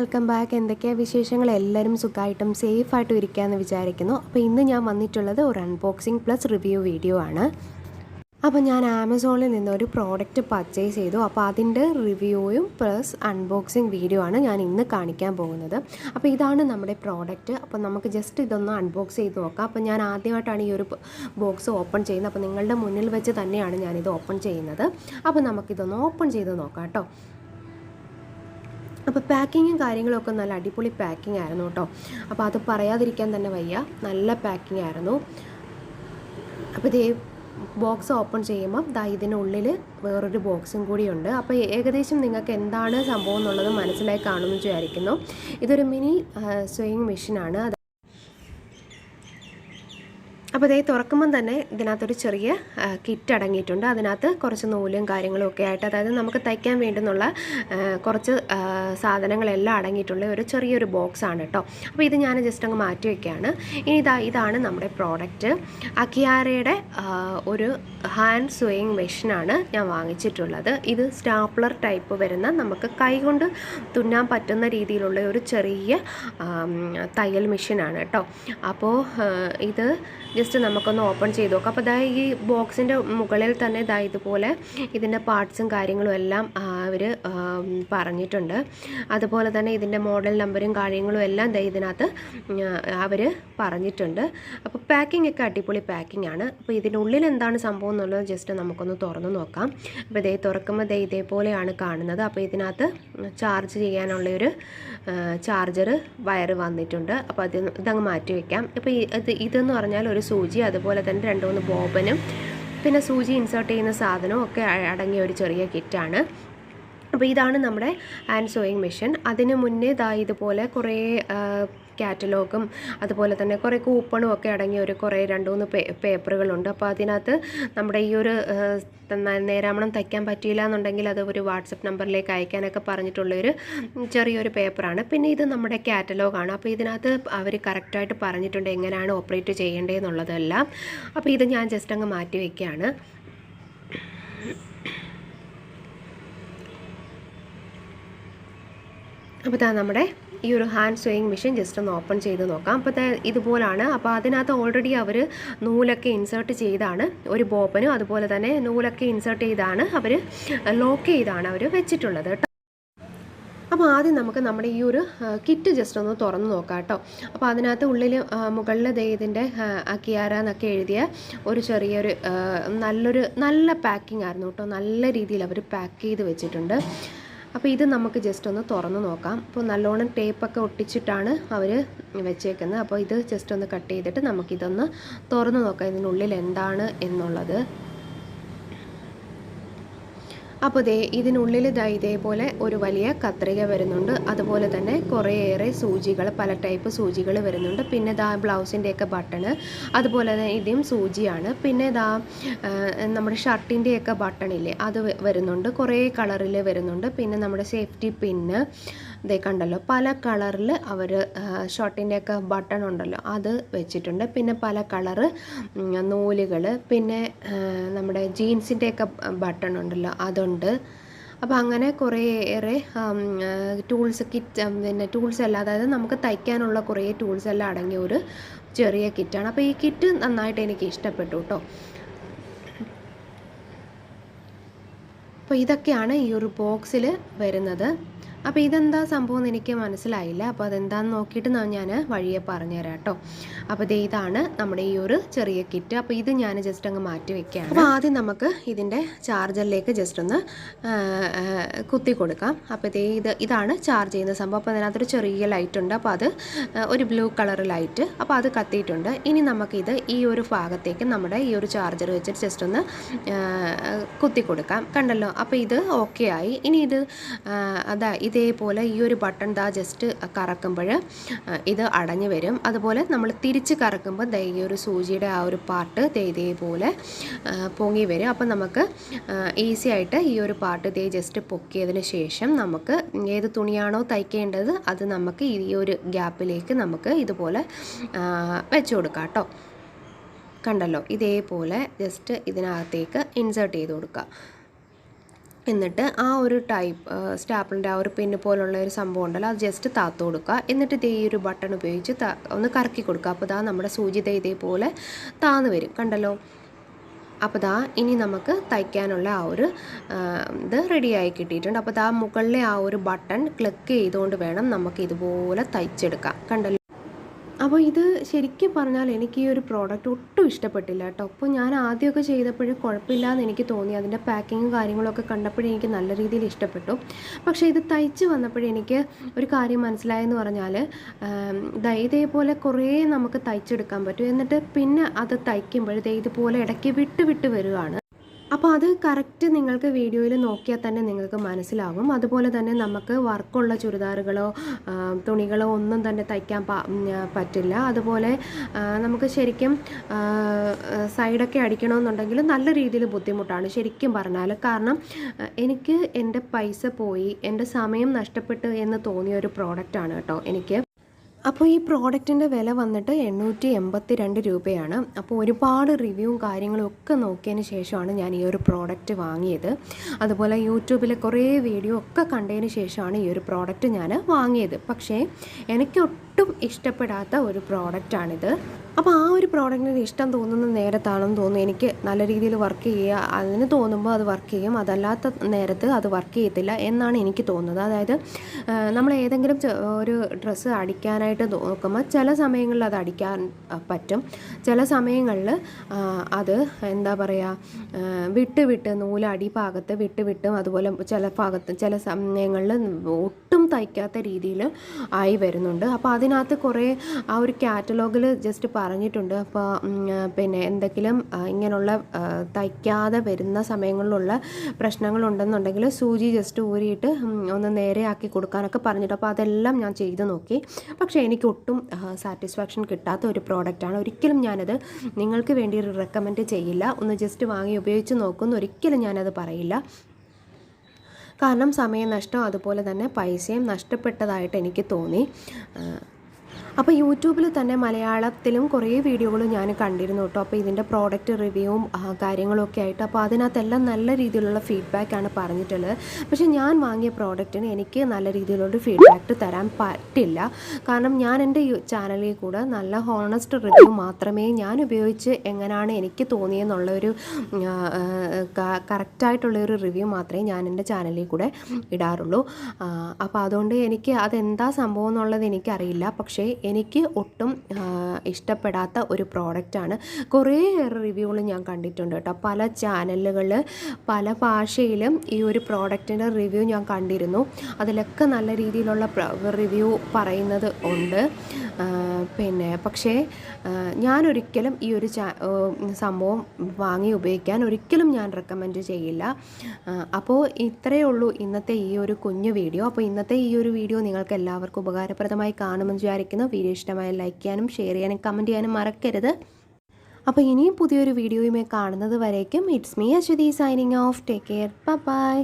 Welcome back. എന്തൊക്കെയാണ് വിശേഷങ്ങൾ? എല്ലാവരും സുഖമായിട്ടും സേഫായിട്ടും ഇരിക്കാമെന്ന് വിചാരിക്കുന്നു. അപ്പോൾ ഇന്ന് ഞാൻ വന്നിട്ടുള്ളത് ഒരു അൺബോക്സിങ് പ്ലസ് റിവ്യൂ വീഡിയോ ആണ്. അപ്പോൾ ഞാൻ ആമസോണിൽ നിന്നൊരു പ്രോഡക്റ്റ് പർച്ചേസ് ചെയ്തു. അപ്പോൾ അതിൻ്റെ റിവ്യൂയും പ്ലസ് അൺബോക്സിങ് വീഡിയോ ആണ് ഞാൻ ഇന്ന് കാണിക്കാൻ പോകുന്നത്. അപ്പോൾ ഇതാണ് നമ്മുടെ പ്രോഡക്റ്റ്. അപ്പോൾ നമുക്ക് ജസ്റ്റ് ഇതൊന്ന് അൺബോക്സ് ചെയ്ത് നോക്കാം. അപ്പോൾ ഞാൻ ആദ്യമായിട്ടാണ് ഈ ഒരു ബോക്സ് ഓപ്പൺ ചെയ്യുന്നത്. അപ്പോൾ നിങ്ങളുടെ മുന്നിൽ വെച്ച് തന്നെയാണ് ഞാനിത് ഓപ്പൺ ചെയ്യുന്നത്. അപ്പോൾ നമുക്കിതൊന്ന് ഓപ്പൺ ചെയ്ത് നോക്കാം കേട്ടോ. അപ്പോൾ പാക്കിങ്ങും കാര്യങ്ങളൊക്കെ നല്ല അടിപൊളി പാക്കിംഗ് ആയിരുന്നു കേട്ടോ. അപ്പോൾ അത് പറയാതിരിക്കാൻ തന്നെ വയ്യ, നല്ല പാക്കിംഗ് ആയിരുന്നു. അപ്പോൾ ഇതേ ബോക്സ് ഓപ്പൺ ചെയ്യുമ്പം ഇതിനുള്ളിൽ വേറൊരു ബോക്സും കൂടിയുണ്ട്. അപ്പോൾ ഏകദേശം നിങ്ങൾക്ക് എന്താണ് സംഭവം എന്നുള്ളത് മനസ്സിലായി കാണുമെന്ന് വിചാരിക്കുന്നു. ഇതൊരു മിനി സ്വിങ് മെഷീനാണ്. അപ്പോൾ ഇതേ തുറക്കുമ്പം തന്നെ ഇതിനകത്തൊരു ചെറിയ കിറ്റ് അടങ്ങിയിട്ടുണ്ട്. അതിനകത്ത് കുറച്ച് നൂലും കാര്യങ്ങളും ഒക്കെ ആയിട്ട്, അതായത് നമുക്ക് തയ്ക്കാൻ വേണ്ടുന്നുള്ള കുറച്ച് സാധനങ്ങളെല്ലാം അടങ്ങിയിട്ടുള്ള ഒരു ചെറിയൊരു ബോക്സാണ് കേട്ടോ. അപ്പോൾ ഇത് ഞാൻ ജസ്റ്റ് അങ്ങ് മാറ്റി വയ്ക്കുകയാണ്. ഇനി ഇതാണ് നമ്മുടെ പ്രോഡക്റ്റ്. അക്കിയാരയുടെ ഒരു ഹാൻഡ് സ്വിങ് മെഷീനാണ് ഞാൻ വാങ്ങിച്ചിട്ടുള്ളത്. ഇത് സ്റ്റാപ്ലർ ടൈപ്പ് വരുന്ന, നമുക്ക് കൈകൊണ്ട് തുന്നാൻ പറ്റുന്ന രീതിയിലുള്ള ഒരു ചെറിയ തയ്യൽ മെഷീനാണ് കേട്ടോ. അപ്പോൾ ഇത് ജസ്റ്റ് നമുക്കൊന്ന് ഓപ്പൺ ചെയ്ത് നോക്കാം. അപ്പോൾ ഈ ബോക്സിൻ്റെ മുകളിൽ തന്നെ ഇതുപോലെ ഇതിൻ്റെ പാർട്സും കാര്യങ്ങളും എല്ലാം അവർ പറഞ്ഞിട്ടുണ്ട്. അതുപോലെ തന്നെ ഇതിൻ്റെ മോഡൽ നമ്പറും കാര്യങ്ങളും എല്ലാം ഇതിനകത്ത് അവർ പറഞ്ഞിട്ടുണ്ട്. അപ്പോൾ പാക്കിംഗ് ഒക്കെ അടിപൊളി പാക്കിംഗ് ആണ്. അപ്പോൾ ഇതിനുള്ളിൽ എന്താണ് സംഭവം എന്നുള്ളത് ജസ്റ്റ് നമുക്കൊന്ന് തുറന്ന് നോക്കാം. അപ്പോൾ തുറക്കുമ്പോൾ ഇതേപോലെയാണ് കാണുന്നത്. അപ്പോൾ ഇതിനകത്ത് ചാർജ് ചെയ്യാനുള്ളൊരു ചാർജർ വയർ വന്നിട്ടുണ്ട്. അപ്പോൾ ഇതങ്ങ് മാറ്റി വയ്ക്കാം. അപ്പോൾ ഇതെന്ന് പറഞ്ഞാൽ ഒരു സൂചി, അതുപോലെ തന്നെ 2-3 ബോബനും പിന്നെ സൂചി ഇൻസേർട്ട് ചെയ്യുന്ന സാധനവും ഒക്കെ അടങ്ങിയ ഒരു ചെറിയ കിറ്റാണ്. അപ്പോൾ ഇതാണ് നമ്മുടെ ഹാൻഡ് സോയിങ് മെഷീൻ. അതിന് മുന്നേ ഇതുപോലെ കുറേ കാറ്റലോഗും അതുപോലെ തന്നെ കുറേ കൂപ്പണും ഒക്കെ അടങ്ങിയ കുറേ 2-3 പേപ്പറുകളുണ്ട്. അപ്പോൾ അതിനകത്ത് നമ്മുടെ ഈ ഒരു നേരാമണം തയ്ക്കാൻ പറ്റിയില്ല എന്നുണ്ടെങ്കിൽ അത് ഒരു വാട്സപ്പ് നമ്പറിലേക്ക് അയക്കാനൊക്കെ പറഞ്ഞിട്ടുള്ളൊരു ചെറിയൊരു പേപ്പറാണ്. പിന്നെ ഇത് നമ്മുടെ കാറ്റലോഗാണ്. അപ്പോൾ ഇതിനകത്ത് അവർ കറക്റ്റായിട്ട് പറഞ്ഞിട്ടുണ്ട് എങ്ങനെയാണ് ഓപ്പറേറ്റ് ചെയ്യേണ്ടതെന്നുള്ളതെല്ലാം. അപ്പോൾ ഇത് ഞാൻ ജസ്റ്റ് അങ്ങ് മാറ്റി വയ്ക്കുകയാണ്. അപ്പോൾ നമ്മുടെ ഈ ഒരു ഹാൻഡ് സ്വിങ് മെഷീൻ ജസ്റ്റ് ഒന്ന് ഓപ്പൺ ചെയ്ത് നോക്കാം. അപ്പോൾ ഇതുപോലാണ്. അപ്പോൾ അതിനകത്ത് ഓൾറെഡി അവർ നൂലൊക്കെ ഇൻസേർട്ട് ചെയ്താണ്, ഒരു ബോബനും അതുപോലെ തന്നെ നൂലൊക്കെ ഇൻസേർട്ട് ചെയ്താണ് അവർ ലോക്ക് ചെയ്താണ് അവർ വെച്ചിട്ടുള്ളത് കേട്ടോ. അപ്പോൾ ആദ്യം നമുക്ക് നമ്മുടെ ഈ ഒരു കിറ്റ് ജസ്റ്റ് ഒന്ന് തുറന്ന് നോക്കാം കേട്ടോ. അപ്പോൾ അതിനകത്ത് ഉള്ളിൽ മുകളിൽ ഇതിൻ്റെ അക്കിയാര എന്നൊക്കെ എഴുതിയ ഒരു ചെറിയൊരു നല്ല പാക്കിംഗ് ആയിരുന്നു കേട്ടോ. നല്ല രീതിയിൽ അവർ പാക്ക് ചെയ്ത് വെച്ചിട്ടുണ്ട്. അപ്പോൾ ഇത് നമുക്ക് ജസ്റ്റ് ഒന്ന് തുറന്ന് നോക്കാം. അപ്പോൾ നല്ലോണം ടേപ്പൊക്കെ ഒട്ടിച്ചിട്ടാണ് അവർ വെച്ചേക്കുന്നത്. അപ്പോൾ ഇത് ജസ്റ്റ് ഒന്ന് കട്ട് ചെയ്തിട്ട് നമുക്കിതൊന്ന് തുറന്ന് നോക്കാം ഇതിനുള്ളിൽ എന്താണ് എന്നുള്ളത്. അപ്പോൾ ഇതിനുള്ളിൽ ഇതേപോലെ ഒരു വലിയ കത്രിക വരുന്നുണ്ട്. അതുപോലെ തന്നെ കുറേയേറെ സൂചികൾ, പല ടൈപ്പ് സൂചികൾ വരുന്നുണ്ട്. പിന്നെ ബ്ലൗസിൻ്റെയൊക്കെ ബട്ടണ്, അതുപോലെ തന്നെ ഇതും സൂചിയാണ്. പിന്നെ നമ്മുടെ ഷർട്ടിൻ്റെയൊക്കെ ബട്ടണില്ലേ അത് വരുന്നുണ്ട്, കുറേ കളറിൽ വരുന്നുണ്ട്. പിന്നെ നമ്മുടെ സേഫ്റ്റി പിന്ന് കണ്ടല്ലോ, പല കളറിൽ അവർ ഷർട്ടിൻ്റെയൊക്കെ ബട്ടൺ ഉണ്ടല്ലോ അത് വെച്ചിട്ടുണ്ട്. പിന്നെ പല കളറ് നൂലുകൾ, പിന്നെ നമ്മുടെ ജീൻസിൻ്റെയൊക്കെ ബട്ടൺ ഉണ്ടല്ലോ അതുണ്ട്. അപ്പോൾ അങ്ങനെ കുറേയേറെ ടൂൾസ് കിറ്റ്, പിന്നെ ടൂൾസ് എല്ലാം, അതായത് നമുക്ക് തയ്ക്കാനുള്ള കുറേ ടൂൾസ് എല്ലാം അടങ്ങിയ ഒരു ചെറിയ കിറ്റാണ്. അപ്പോൾ ഈ കിറ്റ് നന്നായിട്ട് എനിക്ക് ഇഷ്ടപ്പെട്ടു കേട്ടോ. അപ്പോൾ ഇതൊക്കെയാണ് ഈ ഒരു ബോക്സിൽ വരുന്നത്. അപ്പോൾ ഇതെന്താ സംഭവം എന്ന് എനിക്ക് മനസ്സിലായില്ല. അപ്പോൾ അതെന്താണെന്ന് നോക്കിയിട്ട് ഞാൻ വഴിയെ പറഞ്ഞുതരാം കേട്ടോ. അപ്പോൾ ഇതാണ് നമ്മുടെ ഈ ഒരു ചെറിയ കിറ്റ്. അപ്പോൾ ഇത് ഞാൻ ജസ്റ്റ് അങ്ങ് മാറ്റി വയ്ക്കുകയാണ്. അപ്പോൾ ആദ്യം നമുക്ക് ഇതിൻ്റെ ചാർജറിലേക്ക് ജസ്റ്റ് ഒന്ന് കുത്തി കൊടുക്കാം. അപ്പോൾ ഇതാണ് ചാർജ് ചെയ്യുന്ന സംഭവം. അപ്പോൾ അതിനകത്തൊരു ചെറിയ ലൈറ്റ് ഉണ്ട്. അപ്പോൾ അത് ഒരു ബ്ലൂ കളർ ലൈറ്റ്, അപ്പോൾ അത് കത്തിയിട്ടുണ്ട്. ഇനി നമുക്കിത് ഈ ഒരു ഭാഗത്തേക്ക് നമ്മുടെ ഈ ഒരു ചാർജർ വെച്ചിട്ട് ജസ്റ്റ് ഒന്ന് കുത്തി കൊടുക്കാം. കണ്ടല്ലോ, അപ്പോൾ ഇത് ഓക്കെ ആയി. ഇനി ഇതേപോലെ ഈ ഒരു ബട്ടൺ ജസ്റ്റ് കറക്കുമ്പോൾ ഇത് അടഞ്ഞു വരും. അതുപോലെ നമ്മൾ തിരിച്ച് കറക്കുമ്പോൾ ഈ ഒരു സൂചിയുടെ ആ ഒരു പാർട്ട് ഇതേപോലെ പൊങ്ങി വരും. അപ്പം നമുക്ക് ഈസി ആയിട്ട് ഈ ഒരു പാർട്ട് ജസ്റ്റ് പൊക്കിയതിന് ശേഷം നമുക്ക് ഏത് തുണിയാണോ തയ്ക്കേണ്ടത് അത് നമുക്ക് ഈ ഒരു ഗ്യാപ്പിലേക്ക് നമുക്ക് ഇതുപോലെ വെച്ച് കൊടുക്കാം കേട്ടോ. കണ്ടല്ലോ, ഇതേപോലെ ജസ്റ്റ് ഇതിനകത്തേക്ക് ഇൻസേർട്ട് ചെയ്ത് കൊടുക്കുക. എന്നിട്ട് ആ ഒരു ടൈപ്പ് സ്റ്റാപ്പിളിൻ്റെ ആ ഒരു പിന്ന് പോലുള്ള ഒരു സംഭവം ഉണ്ടല്ലോ അത് ജസ്റ്റ് താത്തു കൊടുക്കുക. എന്നിട്ട് ഈ ഒരു ബട്ടൺ ഉപയോഗിച്ച് ഒന്ന് കറക്കി കൊടുക്കുക. അപ്പോൾ നമ്മുടെ സൂചി ഇതേപോലെ താന്ന് വരും, കണ്ടല്ലോ. അപ്പോൾ ഇനി നമുക്ക് തയ്ക്കാനുള്ള ആ ഒരു ഇത് റെഡിയായി കിട്ടിയിട്ടുണ്ട്. അപ്പോൾ മുകളിലെ ആ ഒരു ബട്ടൺ ക്ലിക്ക് ചെയ്തുകൊണ്ട് വേണം നമുക്ക് ഇതുപോലെ തയ്ച്ചെടുക്കാം, കണ്ടല്ലോ. അപ്പോൾ ഇത് ശരിക്കും പറഞ്ഞാൽ എനിക്ക് ഈ ഒരു പ്രോഡക്റ്റ് ഒട്ടും ഇഷ്ടപ്പെട്ടില്ല കേട്ടോ. അപ്പോൾ ഞാൻ ആദ്യമൊക്കെ ചെയ്തപ്പോഴും കുഴപ്പമില്ലാന്ന് എനിക്ക് തോന്നി. അതിൻ്റെ പാക്കിങ്ങും കാര്യങ്ങളൊക്കെ കണ്ടപ്പോഴേ എനിക്ക് നല്ല രീതിയിൽ ഇഷ്ടപ്പെട്ടു. പക്ഷേ ഇത് തയ്ച്ച് വന്നപ്പോഴെനിക്ക് ഒരു കാര്യം മനസ്സിലായെന്ന് പറഞ്ഞാൽ ഇതേപോലെ കുറേ നമുക്ക് തയ്ച്ചെടുക്കാൻ പറ്റും. എന്നിട്ട് പിന്നെ അത് തയ്ക്കുമ്പോൾ ഇതുപോലെ ഇടയ്ക്ക് വിട്ട് വരികയാണ്. അപ്പോൾ അത് കറക്റ്റ് നിങ്ങൾക്ക് വീഡിയോയിൽ നോക്കിയാൽ തന്നെ നിങ്ങൾക്ക് മനസ്സിലാകും. അതുപോലെ തന്നെ നമുക്ക് വർക്കുള്ള ചുരിദാറുകളോ തുണികളോ ഒന്നും തന്നെ തയ്ക്കാൻ പറ്റില്ല. അതുപോലെ നമുക്ക് ശരിക്കും സൈഡൊക്കെ അടിക്കണമെന്നുണ്ടെങ്കിൽ നല്ല രീതിയിൽ ബുദ്ധിമുട്ടാണ് ശരിക്കും പറഞ്ഞാൽ. കാരണം എനിക്ക് എൻ്റെ പൈസ പോയി, എൻ്റെ സമയം നഷ്ടപ്പെട്ടു എന്ന് തോന്നിയ ഒരു പ്രോഡക്റ്റാണ് കേട്ടോ എനിക്ക്. അപ്പോൾ ഈ പ്രോഡക്റ്റിൻ്റെ വില വന്നിട്ട് 882 രൂപയാണ്. അപ്പോൾ ഒരുപാട് റിവ്യൂവും കാര്യങ്ങളും ഒക്കെ നോക്കിയതിന് ശേഷമാണ് ഞാൻ ഈ ഒരു പ്രോഡക്റ്റ് വാങ്ങിയത്. അതുപോലെ യൂട്യൂബിൽ കുറേ വീഡിയോ ഒക്കെ കണ്ടതിന് ശേഷമാണ് ഈ ഒരു പ്രോഡക്റ്റ് ഞാൻ വാങ്ങിയത്. പക്ഷേ എനിക്ക് ഒട്ടും ഇഷ്ടപ്പെടാത്ത ഒരു പ്രോഡക്റ്റാണിത്. അപ്പോൾ ആ ഒരു പ്രോഡക്റ്റിന് ഇഷ്ടം തോന്നുന്ന നേരത്താണെന്ന് തോന്നുന്നു എനിക്ക് നല്ല രീതിയിൽ വർക്ക് ചെയ്യുക. അതിന് തോന്നുമ്പോൾ അത് വർക്ക് ചെയ്യും, അതല്ലാത്ത നേരത്ത് അത് വർക്ക് ചെയ്യത്തില്ല എന്നാണ് എനിക്ക് തോന്നുന്നത്. അതായത് നമ്മൾ ഏതെങ്കിലും ഒരു ഡ്രസ്സ് അടിക്കാനായിട്ട് നോക്കുമ്പോൾ ചില സമയങ്ങളിൽ അത് അടിക്കാൻ പറ്റും, ചില സമയങ്ങളിൽ അത് എന്താ പറയുക വിട്ട് നൂല് അടിഭാഗത്ത് വിട്ടും അതുപോലെ ചില സമയങ്ങളിൽ ഒട്ടും തയ്ക്കാത്ത രീതിയിൽ ആയി വരുന്നുണ്ട്. അപ്പോൾ അതിനകത്ത് കുറേ ആ ഒരു കാറ്റലോഗിൽ ജസ്റ്റ് പറഞ്ഞിട്ടുണ്ട്. അപ്പോൾ പിന്നെ എന്തെങ്കിലും ഇങ്ങനെയുള്ള തയ്ക്കാതെ വരുന്ന സമയങ്ങളിലുള്ള പ്രശ്നങ്ങളുണ്ടെന്നുണ്ടെങ്കിൽ സൂചി ജസ്റ്റ് ഊരിയിട്ട് ഒന്ന് നേരെയാക്കി കൊടുക്കാനൊക്കെ പറഞ്ഞിട്ട്, അപ്പോൾ അതെല്ലാം ഞാൻ ചെയ്ത് നോക്കി. പക്ഷേ എനിക്ക് ഒട്ടും സാറ്റിസ്ഫാക്ഷൻ കിട്ടാത്ത ഒരു പ്രോഡക്റ്റാണ്. ഒരിക്കലും ഞാനത് നിങ്ങൾക്ക് വേണ്ടി റെക്കമെൻഡ് ചെയ്യില്ല. ഒന്ന് ജസ്റ്റ് വാങ്ങി ഉപയോഗിച്ച് നോക്കുമെന്ന് ഒരിക്കലും ഞാനത് പറയില്ല. കാരണം സമയനഷ്ടം അതുപോലെ തന്നെ പൈസയും നഷ്ടപ്പെട്ടതായിട്ട് എനിക്ക് തോന്നി. അപ്പോൾ യൂട്യൂബിൽ തന്നെ മലയാളത്തിലും കുറേ വീഡിയോകൾ ഞാൻ കണ്ടിരുന്നു കേട്ടോ. അപ്പോൾ ഇതിൻ്റെ പ്രോഡക്റ്റ് റിവ്യൂവും കാര്യങ്ങളൊക്കെ ആയിട്ട്, അപ്പോൾ അതിനകത്തെല്ലാം നല്ല രീതിയിലുള്ള ഫീഡ്ബാക്കാണ് പറഞ്ഞിട്ടുള്ളത്. പക്ഷേ ഞാൻ വാങ്ങിയ പ്രോഡക്റ്റിന് എനിക്ക് നല്ല രീതിയിലുള്ള ഫീഡ്ബാക്ക് തരാൻ പറ്റില്ല. കാരണം ഞാൻ എൻ്റെ ചാനലിൽ കൂടെ നല്ല ഹോണസ്റ്റ് റിവ്യൂ മാത്രമേ ഞാൻ ഉപയോഗിച്ച് എങ്ങനെയാണ് എനിക്ക് തോന്നിയെന്നുള്ളൊരു കറക്റ്റായിട്ടുള്ളൊരു റിവ്യൂ മാത്രമേ ഞാൻ എൻ്റെ ചാനലിൽ കൂടെ ഇടാറുള്ളൂ. അപ്പോൾ അതുകൊണ്ട് എനിക്ക് അതെന്താ സംഭവം എന്നുള്ളത് എനിക്കറിയില്ല. പക്ഷേ എനിക്ക് ഒട്ടും ഇഷ്ടപ്പെടാത്ത ഒരു പ്രോഡക്റ്റാണ്. കുറേ റിവ്യൂകൾ ഞാൻ കണ്ടിട്ടുണ്ട് കേട്ടോ. പല ചാനലുകളിൽ പല ഭാഷയിലും ഈ ഒരു പ്രോഡക്റ്റിൻ്റെ റിവ്യൂ ഞാൻ കണ്ടിരുന്നു. അതിലൊക്കെ നല്ല രീതിയിലുള്ള റിവ്യൂ പറയുന്നത് ഉണ്ട്. പിന്നെ പക്ഷേ ഞാനൊരിക്കലും ഈ ഒരു സംഭവം വാങ്ങി ഉപയോഗിക്കാൻ ഒരിക്കലും ഞാൻ റെക്കമെൻഡ് ചെയ്യില്ല. അപ്പോൾ ഇത്രയേ ഉള്ളൂ ഇന്നത്തെ ഈ ഒരു കുഞ്ഞു വീഡിയോ. അപ്പോൾ ഇന്നത്തെ ഈ ഒരു വീഡിയോ നിങ്ങൾക്ക് എല്ലാവർക്കും ഉപകാരപ്രദമായി കാണുമെന്ന് വിചാരിക്കുന്നു. വീഡിയോ ഇഷ്ടമായ ലൈക്ക് ചെയ്യാനും ഷെയർ ചെയ്യാനും കമൻറ്റ് ചെയ്യാനും മറക്കരുത്. അപ്പോൾ ഇനിയും പുതിയൊരു വീഡിയോയുമായി കാണുന്നത് വരേക്കും it's me Aswathy signing off. Take care, by.